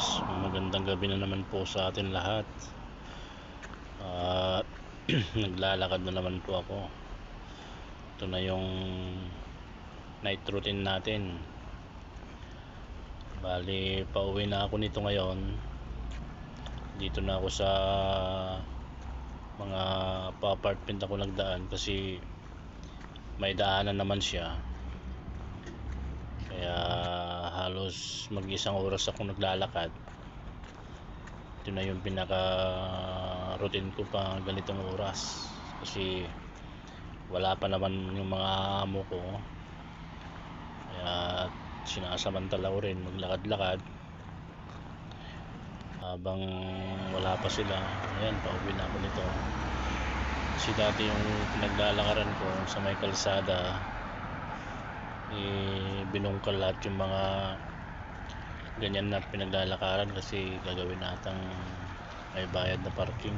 guys, magandang gabi na naman po sa atin lahat. uh, Naglalakad na naman po ako. Ito na yung night routine natin. Bali, pauwi na ako nito ngayon. Dito na ako sa mga pa-apartment ako nagdaan kasi may daanan naman siya. Kaya halos mag-isang oras ako naglalakad. Ito na yung pinaka routine ko pa ganitong oras kasi wala pa naman yung mga amo ko. Kaya sinasamantala ko rin maglakad-lakad habang wala pa sila. Ayan, pauwi na ako nito. Kasi dati yung pinaglalakaran ko sa may kalsada, binungkal lahat yung mga ganyan na pinaglalakaran kasi gagawin natang may bayad na parking.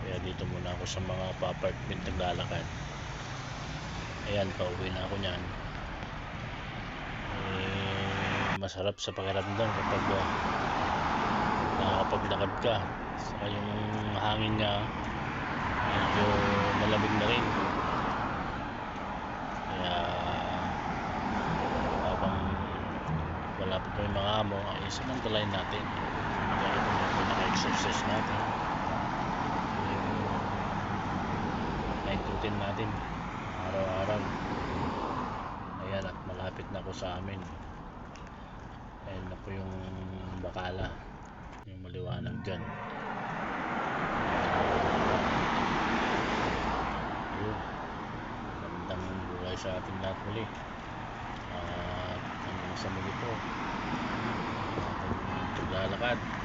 Kaya dito muna ako sa mga pa-apartment naglalakad. Ayan, pauwi na ako nyan. Masarap sa pakiramdam kapag nakakapaglakad ka. Saka yung hangin niya medyo malamig na rin. Kaya habang wala pa yung mga amo ay samantalahin natin. Kaya ito naka-exercise natin. Night routine natin araw-araw. Ayan, at malapit na ako sa amin. Ayan na po yung bakala, yung maliwanag dyan. Ayun, magandang buhay sa ating lahat muli. At hanggang sa muli po, maglalakad.